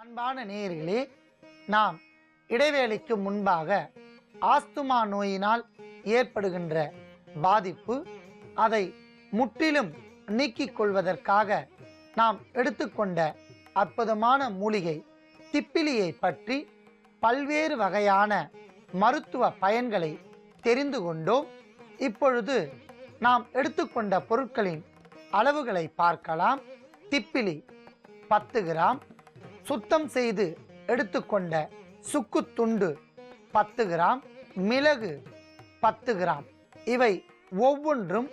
அன்பான நேயர்களே, நாம் இடைவேளைக்கு முன்பாக ஆஸ்துமா நோயினால் ஏற்படுகின்ற பாதிப்பு அதை முற்றிலும் நீக்கிக் கொள்வதற்காக நாம் எடுத்துக்கொண்ட அற்புதமான மூலிகை திப்பிலியை பற்றி பல்வேறு வகையான மருத்துவ பயன்களை தெரிந்து கொண்டோம். இப்பொழுது நாம் எடுத்துக்கொண்ட பொருட்களின் அளவுகளை பார்க்கலாம். திப்பிலி 10 கிராம், சுத்தம் செய்து எடுத்துக்கொண்ட சுக்குத்துண்டு 10 கிராம், மிளகு 10 கிராம், இவை ஒவ்வொன்றும்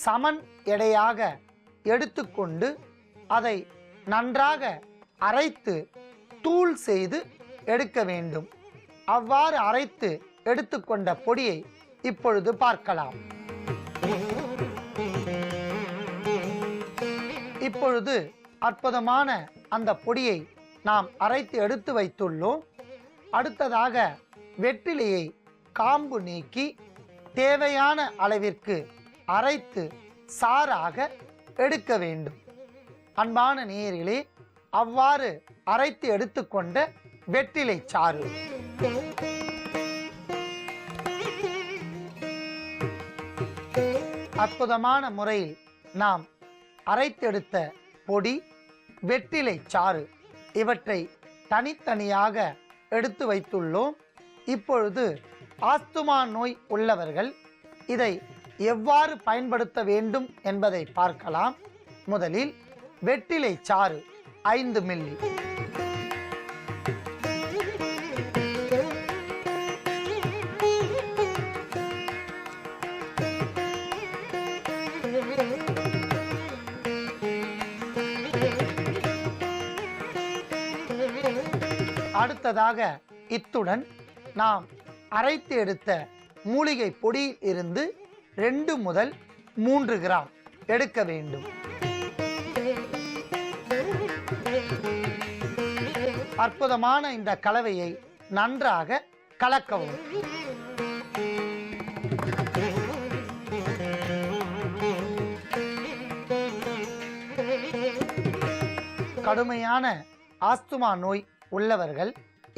சமன் எடையாக எடுத்துக்கொண்டு அதை நன்றாக அரைத்து தூள் செய்து எடுக்க வேண்டும். அவ்வாறு அரைத்து எடுத்துக்கொண்ட பொடியை இப்பொழுது பார்க்கலாம். இப்பொழுது அற்புதமான அந்த பொடியை நாம் அரைத்து எடுத்து வைத்துள்ளோம். அடுத்ததாக வெற்றிலையை காம்பு நீக்கி தேவையான அளவிற்கு அரைத்து சாறாக எடுக்க வேண்டும். அன்பான நேயர்களே, அவ்வாறு அரைத்து எடுத்துக்கொண்ட வெற்றிலை சாறு அற்புதமான முறையில் நாம் அரைத்தெடுத்த பொடி, வெற்றிலை சாறு இவற்றை தனித்தனியாக எடுத்து வைத்துள்ளோம். இப்பொழுது ஆஸ்துமா நோய் உள்ளவர்கள் இதை எவ்வாறு பயன்படுத்த வேண்டும் என்பதை பார்க்கலாம். முதலில் வெற்றிலை சாறு 5 மில்லி, அடுத்ததாக இத்துடன் நாம் அரைத்து எடுத்த மூலிகை பொடியில் இருந்து 2 முதல் 3 கிராம் எடுக்க வேண்டும். அற்புதமான இந்த கலவையை நன்றாக கலக்கவும். கடுமையான ஆஸ்துமா நோய் உள்ளவர்கள்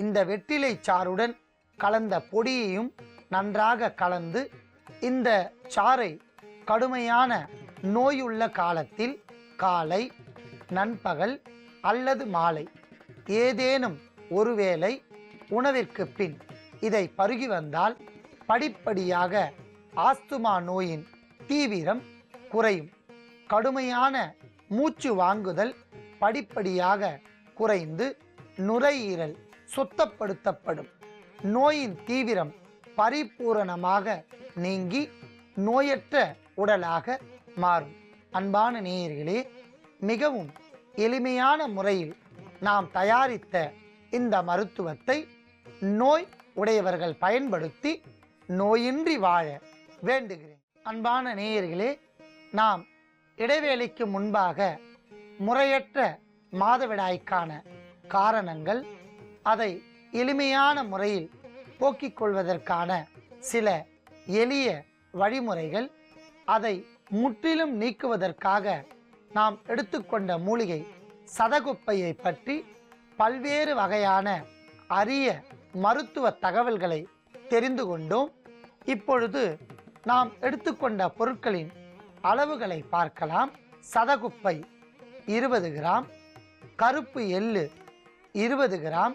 இந்த வெற்றிலை சாறுடன் கலந்த பொடியையும் நன்றாக கலந்து இந்த சாறை கடுமையான நோயுள்ள காலத்தில் காலை, நண்பகல் அல்லது மாலை ஏதேனும் ஒருவேளை உணவிற்கு பின் இதை பருகி வந்தால் படிப்படியாக ஆஸ்துமா நோயின் தீவிரம் குறையும். கடுமையான மூச்சு வாங்குதல் படிப்படியாக குறைந்து நுரையீரல் சுத்தப்படுத்தப்படும். நோயின் தீவிரம் பரிபூரணமாக நீங்கி நோயற்ற உடலாக மாறும். அன்பான நேயர்களே, மிகவும் எளிமையான முறையில் நாம் தயாரித்த இந்த மருத்துவத்தை நோய் உடையவர்கள் பயன்படுத்தி நோயின்றி வாழ வேண்டுகிறேன். அன்பான நேயர்களே, நாம் இடைவேளைக்கு முன்பாக முறையற்ற மாதவிடாய்க்கான காரணங்கள், அதை எளிமையான முறையில் போக்கிக் கொள்வதற்கான சில எளிய வழிமுறைகள், அதை முற்றிலும் நீக்குவதற்காக நாம் எடுத்துக்கொண்ட மூலிகை சதகுப்பையை பற்றி பல்வேறு வகையான அரிய மருத்துவ தகவல்களை தெரிந்து கொண்டோம். இப்பொழுது நாம் எடுத்துக்கொண்ட பொருட்களின் அளவுகளை பார்க்கலாம். சதகுப்பை 20 கிராம், கருப்பு எள்ளு 20 கிராம்,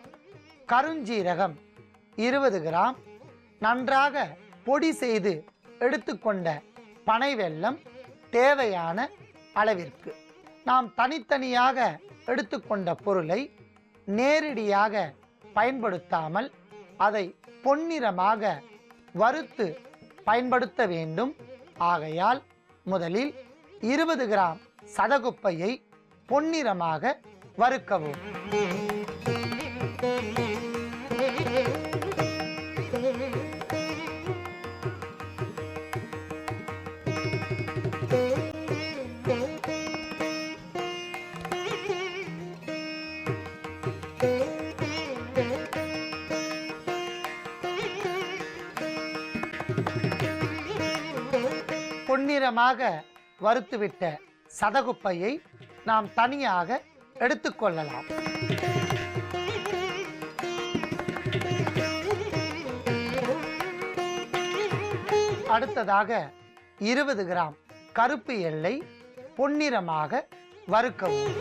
கருஞ்சீரகம் 20 கிராம், நன்றாக பொடி செய்து எடுத்துக்கொண்ட பனை வெல்லம் தேவையான அளவிற்கு. நாம் தனித்தனியாக எடுத்துக்கொண்ட பொருளை நேரடியாக பயன்படுத்தாமல் அதை பொன்னிறமாக வறுத்து பயன்படுத்த வேண்டும். ஆகையால் முதலில் 20 கிராம் சதகுப்பையை பொன்னிறமாக வறுக்கவும். பொன்னிறமாக வறுத்துவிட்ட சதகுப்பையை நாம் தனியாக எடுத்துக்கொள்ளலாம். அடுத்ததாக 20 கிராம் கருப்பு எள்ளை பொன்னிறமாக வறுக்கவும்.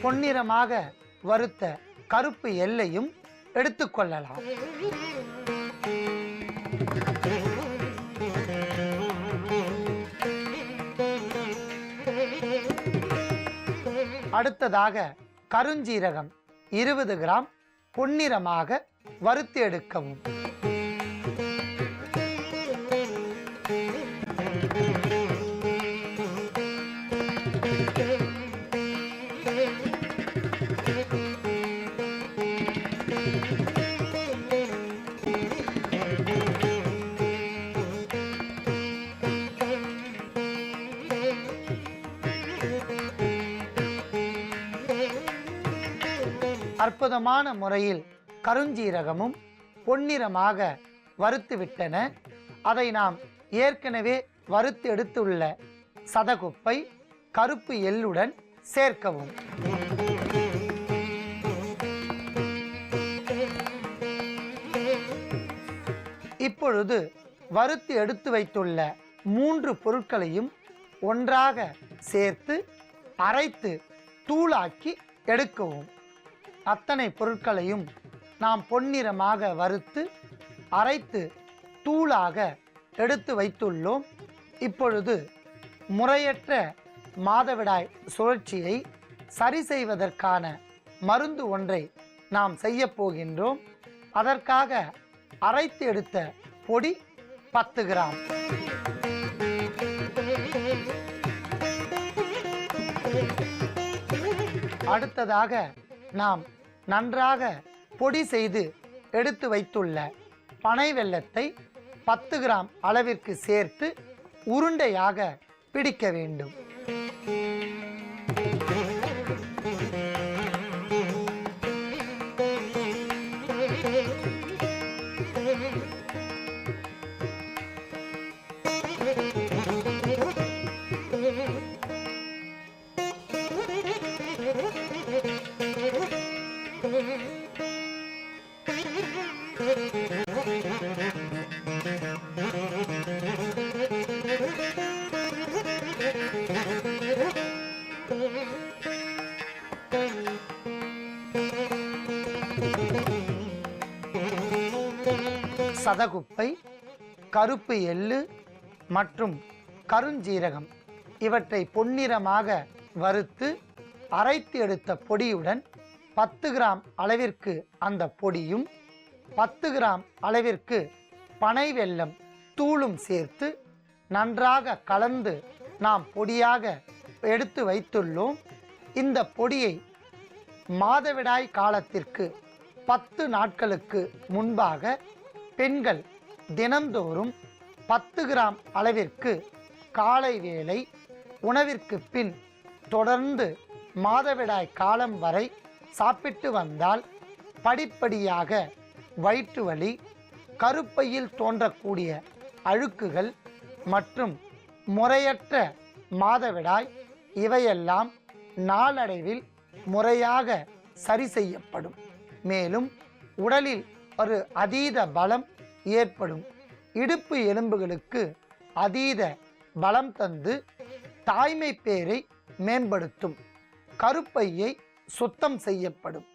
பொன்னிறமாக வறுத்த கருப்பு எள்ளையும் எடுத்துக்கொள்ளலாம். அடுத்ததாக கருஞ்சீரகம் 20 கிராம் பொன்னிறமாக வறுத்து எடுக்கவும். அற்புதமான முறையில் கருஞ்சீரகமும் பொன்னிறமாக வறுத்துவிட்டன. அதை நாம் ஏற்கனவே வறுத்து எடுத்துள்ள சதகுப்பை கருப்பு எள்ளுடன் சேர்க்கவும். இப்பொழுது வறுத்து எடுத்து வைத்துள்ள 3 பொருட்களையும் ஒன்றாக சேர்த்து அரைத்து தூளாக்கி எடுக்கவும். அத்தனை பொருட்களையும் நாம் பொன்னிறமாக வறுத்து அரைத்து தூளாக எடுத்து வைத்துள்ளோம். இப்பொழுது முறையற்ற மாதவிடாய் சுழற்சியை சரி செய்வதற்கான மருந்து ஒன்றை நாம் செய்ய போகின்றோம். அதற்காக அரைத்து எடுத்த பொடி 10 கிராம், அடுத்ததாக நாம் நன்றாக பொடி செய்து எடுத்து வைத்துள்ள பனை வெல்லத்தை 10 கிராம் அளவிற்கு சேர்த்து உருண்டையாக பிடிக்க வேண்டும். சதகுப்பை, கருப்பு எள்ளு மற்றும் கருஞ்சீரகம் இவற்றை பொன்னிறமாக வறுத்து அரைத்து எடுத்த பொடியுடன் 10 கிராம் அளவிற்கு அந்த பொடியும் 10 கிராம் அளவிற்கு பனை வெல்லம் தூளும் சேர்த்து நன்றாக கலந்து நாம் பொடியாக எடுத்து வைத்துள்ளோம். இந்த பொடியை மாதவிடாய் காலத்திற்கு 10 நாட்களுக்கு முன்பாக பெண்கள் தினந்தோறும் 10 கிராம் அளவிற்கு காலை வேளை உணவிற்கு பின் தொடர்ந்து மாதவிடாய் காலம் வரை சாப்பிட்டு வந்தால் படிப்படியாக வயிற்று வலி, கருப்பையில் தோன்றக்கூடிய அழுக்குகள் மற்றும் முறையற்ற மாதவிடாய் இவையெல்லாம் நாளடைவில் முறையாக சரி செய்யப்படும். மேலும் உடலில் ஒரு அதீத பலம் ஏற்படும். இடுப்பு எலும்புகளுக்கு அதீத பலம் தந்து தாய்மை பேரை மேம்படுத்தும். கருப்பையை சுத்தம் செய்யப்படும்.